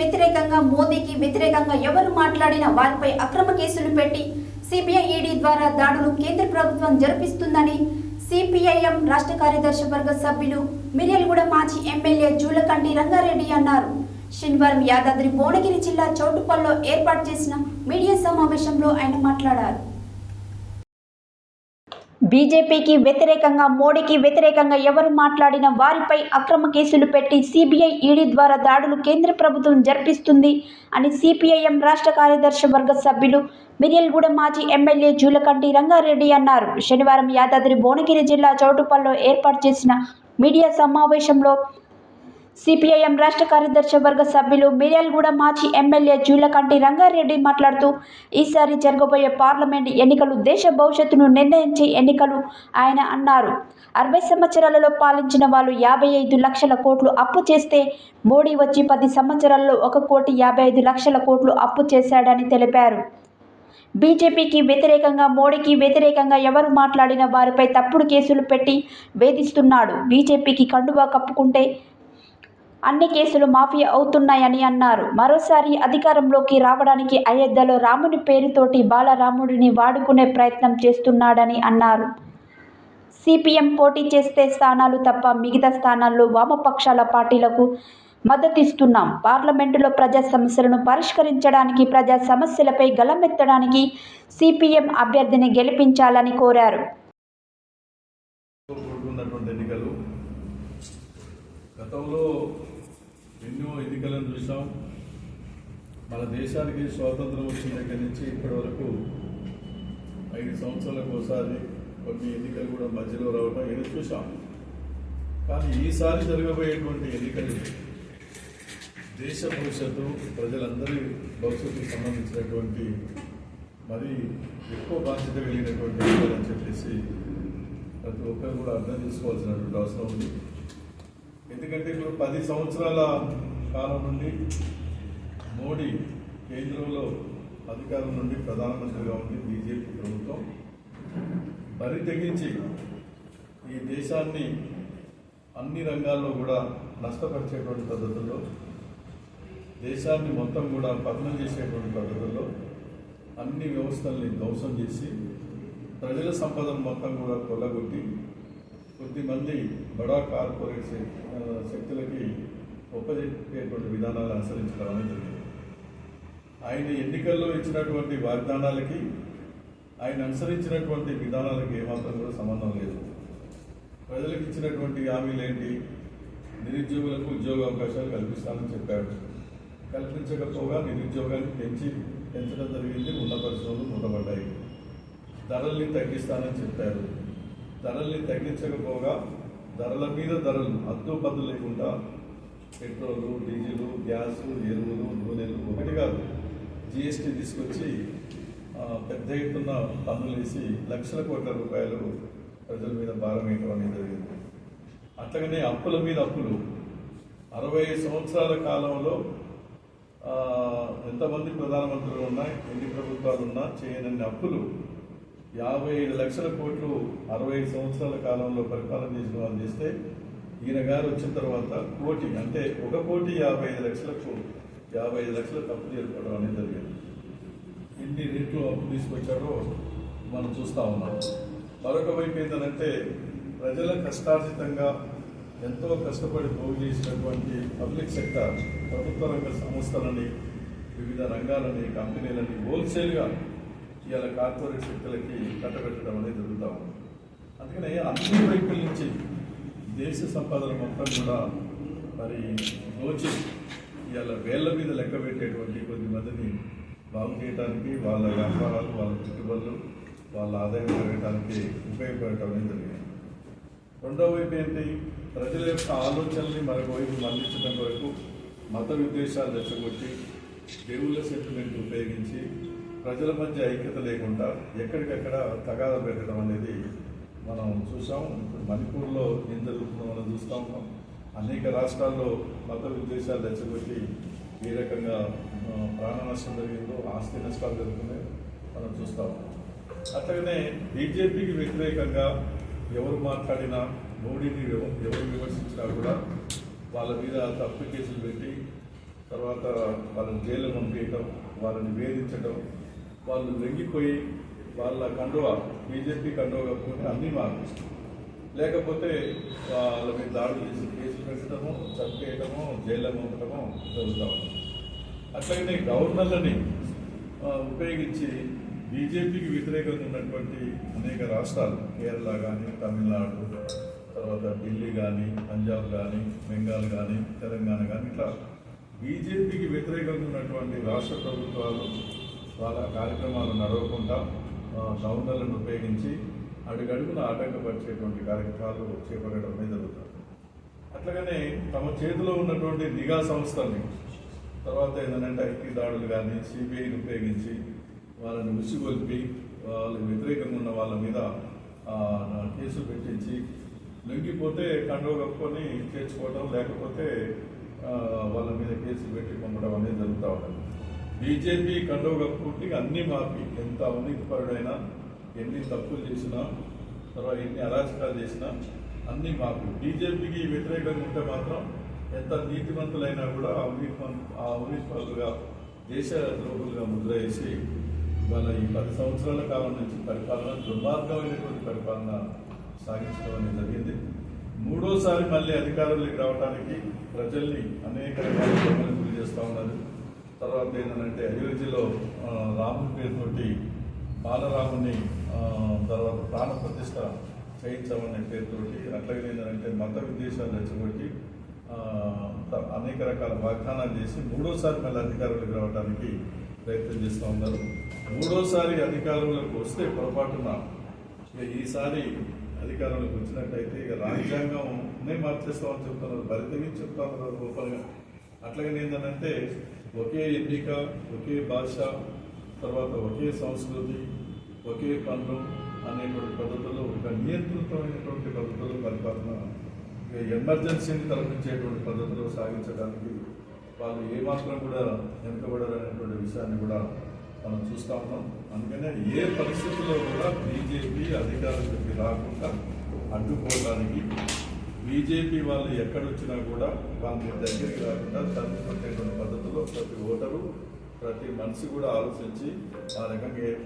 వ్యతిరేకంగా మోదీకి వ్యతిరేకంగా ఎవరు మాట్లాడినా వారిపై అక్రమ కేసులు పెట్టి సిబిఐ ఈడీ ద్వారా దాడులు కేంద్ర ప్రభుత్వం జరిపిస్తుందని సిపిఐఎం రాష్ట్ర కార్యదర్శి వర్గ సభ్యులు మిర్యాలగూడ మాజీ ఎమ్మెల్యే జూలకంటి రంగారెడ్డి అన్నారు. శనివారం యాదాద్రి భువనగిరి జిల్లా చౌటుప్పల్లో ఏర్పాటు చేసిన మీడియా సమావేశంలో ఆయన మాట్లాడారు. బీజేపీకి వ్యతిరేకంగా మోడీకి వ్యతిరేకంగా ఎవరు మాట్లాడినా వారిపై అక్రమ కేసులు పెట్టి సిబిఐ ఈడీ ద్వారా దాడులు కేంద్ర ప్రభుత్వం జరిపిస్తుంది అని సిపిఐఎం రాష్ట్ర కార్యదర్శి వర్గ సభ్యులు మిర్యాలగూడ మాజీ ఎమ్మెల్యే జూలకంటి రంగారెడ్డి అన్నారు. శనివారం యాదాద్రి భువనగిరి జిల్లా చౌటుప్పల్లో ఏర్పాటు చేసిన మీడియా సమావేశంలో సిపిఐఎం రాష్ట్ర కార్యదర్శి వర్గ సభ్యులు మిర్యాలగూడ మాజీ ఎమ్మెల్యే జూలకంటి రంగారెడ్డి మాట్లాడుతూ ఈసారి జరగబోయే పార్లమెంట్ ఎన్నికలు దేశ భవిష్యత్తును నిర్ణయించే ఎన్నికలు ఆయన అన్నారు. 60 సంవత్సరాలలో పాలించిన వాళ్ళు 55 లక్షల కోట్లు అప్పు చేస్తే మోడీ వచ్చి 10 సంవత్సరాల్లో 1,55 లక్షల కోట్లు అప్పు చేశాడని తెలిపారు. బీజేపీకి వ్యతిరేకంగా మోడీకి వ్యతిరేకంగా ఎవరు మాట్లాడినా వారిపై తప్పుడు కేసులు పెట్టి వేధిస్తున్నాడు. బీజేపీకి కండువా కప్పుకుంటే అన్ని కేసులు మాఫీ అవుతున్నాయని అన్నారు. మరోసారి అధికారంలోకి రావడానికి అయోధ్యలో రాముని పేరుతోటి బాలరాముడిని వాడుకునే ప్రయత్నం చేస్తున్నాడని అన్నారు. సిపిఎం పోటీ చేస్తే స్థానాలు తప్ప మిగతా స్థానాల్లో వామపక్షాల పార్టీలకు మద్దతిస్తున్నాం. పార్లమెంటులో ప్రజా సమస్యలను పరిష్కరించడానికి, ప్రజా సమస్యలపై గళమెత్తడానికి సిపిఎం అభ్యర్థిని గెలిపించాలని కోరారు. గతంలో ఎన్నో ఎన్నికలను చూసాం. మన దేశానికి స్వాతంత్రం వచ్చిన దగ్గర నుంచి ఇప్పటి వరకు 5 సంవత్సరాలకు ఒకసారి కొన్ని ఎన్నికలు కూడా మధ్యలో రావడం ఏదో చూసాం. కానీ ఈసారి జరగబోయేటువంటి ఎన్నికలు దేశ భవిష్యత్తు, ప్రజలందరి భవిష్యత్తుకు సంబంధించినటువంటి మరి ఎక్కువ బాధ్యత కలిగినటువంటి ఎన్నికలు అని చెప్పేసి ప్రతి ఒక్కరు కూడా అర్థం చేసుకోవాల్సినటువంటి అవసరం ఉంది. ఎందుకంటే ఇప్పుడు 10 సంవత్సరాల కాలం నుండి మోడీ కేంద్రంలో అధికారం నుండి ప్రధానమంత్రిగా ఉంది బీజేపీ ప్రభుత్వం. బరి తెగించి ఈ దేశాన్ని అన్ని రంగాల్లో కూడా నష్టపరిచేటువంటి పద్ధతుల్లో, దేశాన్ని మొత్తం కూడా పతనం చేసేటువంటి పద్ధతుల్లో అన్ని వ్యవస్థల్ని ధ్వంసం చేసి ప్రజల సంపదను మొత్తం కూడా కొల్లగొట్టి కొద్దిమంది బడా కార్పొరేట్ శక్తులకి ఒప్పజెప్పేటువంటి విధానాలు అనుసరించడం అనేది జరిగింది. ఆయన ఎన్నికల్లో ఇచ్చినటువంటి వాగ్దానాలకి ఆయన అనుసరించినటువంటి విధానాలకి ఏమాత్రం కూడా సంబంధం లేదు. ప్రజలకు ఇచ్చినటువంటి హామీలు ఏంటి? నిరుద్యోగులకు ఉద్యోగ అవకాశాలు కల్పిస్తానని చెప్పాడు. కల్పించకపోగా నిరుద్యోగాన్ని పెంచడం జరిగింది. ఉన్న పరిశ్రమలు మూతపడ్డాయి. ధరల్ని తగ్గిస్తానని చెప్పారు. ధరల్ని తగ్గించకపోగా ధరల మీద ధరలు అద్దుపద్దు లేకుండా పెట్రోలు, డీజిలు, గ్యాసు, ఎరువులు, నూనెలు ఒకటి కాదు జిఎస్టీ తీసుకొచ్చి పెద్ద ఎత్తున పన్నులు వేసి లక్షల కోట్ల రూపాయలు ప్రజల మీద భారం వేయడం అనేది జరిగింది. అట్లాగనే అప్పుల మీద అప్పులు 60 సంవత్సరాల కాలంలో ఎంతమంది ప్రధానమంత్రులు ఉన్నా, ఎన్ని ప్రభుత్వాలు ఉన్నా చేయనన్ని అప్పులు 55 లక్షల కోట్లు 65 సంవత్సరాల కాలంలో పరిపాలన చేసిన వాళ్ళు చేస్తే ఈయన గారు వచ్చిన తర్వాత కోటి, అంటే 1,55,00,000 55 లక్షల తప్పు చేరుకోవడం అనేది జరిగింది. ఎన్ని రేట్లు అప్పు తీసుకొచ్చారో మనం చూస్తూ ఉన్నాం. మరొక వైపు ఏంటంటే ప్రజల కష్టార్జితంగా ఎంతో కష్టపడి పోగు చేసినటువంటి పబ్లిక్ సెక్టర్ ప్రభుత్వ రంగ సంస్థలని, వివిధ రంగాలని, కంపెనీలని హోల్సేల్గా ఇవాళ కార్పొరేట్ శక్తులకి కట్టబెట్టడం అనేది జరుగుతూ ఉంది. అందుకనే అన్ని వైపుల నుంచి దేశ సంపదన మొత్తం కూడా మరి దోచి ఇవాళ వేళ్ల మీద లెక్క పెట్టేటువంటి కొద్ది మందిని బాగు చేయడానికి, వాళ్ళ వ్యాపారాలు, వాళ్ళ పెట్టుబడులు, వాళ్ళ ఆదాయం పెరగడానికి ఉపయోగపడటం అనేది జరిగింది. రెండో వైపు ఏంటి? ప్రజల యొక్క ఆలోచనల్ని మరొక వైపు మళ్లించడం వరకు మత విద్వేషాలు రెచ్చగొట్టి దేవుళ్ళ సెంటిమెంట్ ఉపయోగించి ప్రజల మధ్య ఐక్యత లేకుండా ఎక్కడికక్కడ తగాద పెట్టడం అనేది మనం చూసాం. మణిపూర్లో ఏం జరుగుతుందో మనం చూస్తూ ఉన్నాం. అనేక రాష్ట్రాల్లో మత విద్వేషాలు రెచ్చగొట్టి ఏ రకంగా ప్రాణ నష్టం జరిగిందో, ఆస్తి నష్టాలు జరుగుతున్నాయో మనం చూస్తూ ఉన్నాం. అట్లాగనే బీజేపీకి వ్యతిరేకంగా ఎవరు మాట్లాడినా, మోడీని ఎవరు విమర్శించినా కూడా వాళ్ళ మీద తప్పుడు కేసులు పెట్టి తర్వాత వాళ్ళని జైలు పంపించడం, వాళ్ళని వేధించడం, వాళ్ళు లొంగిపోయి వాళ్ళ కండువా బీజేపీ కండువా కప్పుకొని అన్నీ మార్పిస్తాం, లేకపోతే వాళ్ళ మీద దాడులు చేసి కేసులు పెట్టడము, చంపేయటము, జైల్లో పంపడము జరుగుతూ ఉంది. అట్లాగనే గవర్నర్లని ఉపయోగించి బీజేపీకి వ్యతిరేకంగా ఉన్నటువంటి అనేక రాష్ట్రాలు, కేరళ కానీ, తమిళనాడు, తర్వాత ఢిల్లీ కానీ, పంజాబ్ కానీ, బెంగాల్ కానీ, తెలంగాణ కానీ, ఇట్లా బీజేపీకి వ్యతిరేకంగా ఉన్నటువంటి రాష్ట్ర ప్రభుత్వాలు వాళ్ళ కార్యక్రమాలు నడవకుండా గవర్నర్లను ఉపయోగించి అడుగడుగున ఆటంకపరిచేటువంటి కార్యక్రమాలు చేపట్టడమే జరుగుతుంది. అట్లాగనే తమ చేతిలో ఉన్నటువంటి నిఘా సంస్థల్ని, తర్వాత ఏంటంటే ఐటీ దాడులు కానీ, సిబిఐని ఉపయోగించి వాళ్ళని ఉసిగొల్పి వాళ్ళకి వ్యతిరేకంగా ఉన్న వాళ్ళ మీద కేసులు పెట్టించి లొంగిపోతే కండువ కప్పుకొని చేర్చుకోవడం, లేకపోతే వాళ్ళ మీద కేసులు పెట్టి పంపడం అనేది జరుగుతూ ఉంటుంది. బీజేపీ కండువ కప్పుకుంటే అన్ని మాపి ఎంత అవినీతిపరుడైనా, ఎన్ని తప్పులు చేసినా, తర్వాత ఎన్ని అరాచకాలు చేసినా అన్ని మాపి. బీజేపీకి వ్యతిరేకంగా ఉంటే మాత్రం ఎంత నీతిమంతులైనా కూడా అవినీతిపరులుగా, దేశ ద్రోహులుగా ముద్ర వేసి వాళ్ళ ఈ 10 సంవత్సరాల కాలం నుంచి పరిపాలన, దుర్మార్గమైనటువంటి పరిపాలన సాగించడం అనేది జరిగింది. మూడోసారి మళ్ళీ అధికారంలోకి రావడానికి ప్రజల్ని అనేక రకాల ఇబ్బందులు గురి చేస్తూ ఉన్నారు. తర్వాత ఏంటంటే అయోధ్యలో రాముని పేరుతోటి బాలరాముని తర్వాత ప్రాణ ప్రతిష్ట చేయించామనే పేరుతోటి, అట్లాగే ఏంటంటే మత విద్వేషాలు రెచ్చగొట్టి అనేక రకాల వాగ్దానాలు చేసి మూడోసారి మళ్ళీ అధికారంలోకి రావడానికి ప్రయత్నం చేస్తూ ఉన్నారు. మూడోసారి అధికారంలోకి వస్తే పొరపాటున ఈసారి అధికారంలోకి వచ్చినట్టయితే ఇక రాజ్యాంగంనే మార్చేస్తామని చెప్తున్నారు, బరితెగించి చెప్తా ఉన్నారు గొప్పగా. అట్లాగే ఏంటంటే ఒకే ఎన్నిక, ఒకే భాష, తర్వాత ఒకే సంస్కృతి, ఒకే పన్ను అనేటువంటి పద్ధతుల్లో ఒక నియంత్రితమైనటువంటి పద్ధతుల్లో పరిపాలన, ఎమర్జెన్సీని తలపించేటువంటి పద్ధతిలో సాగించడానికి వాళ్ళు ఏమాత్రం కూడా వెనుకబడరు అనేటువంటి విషయాన్ని కూడా మనం చూస్తూ ఉన్నాం. అందుకనే ఏ పరిస్థితుల్లో కూడా బీజేపీ అధికారంలోకి రాకుండా అడ్డుకోవడానికి బీజేపీ వాళ్ళు ఎక్కడొచ్చినా కూడా వాళ్ళ దగ్గరికి రాకుండా తరలిపట్టేటువంటి పద్ధతిలో ప్రతి ఓటరు, ప్రతి మనిషి కూడా ఆలోచించి ఆ రకంగా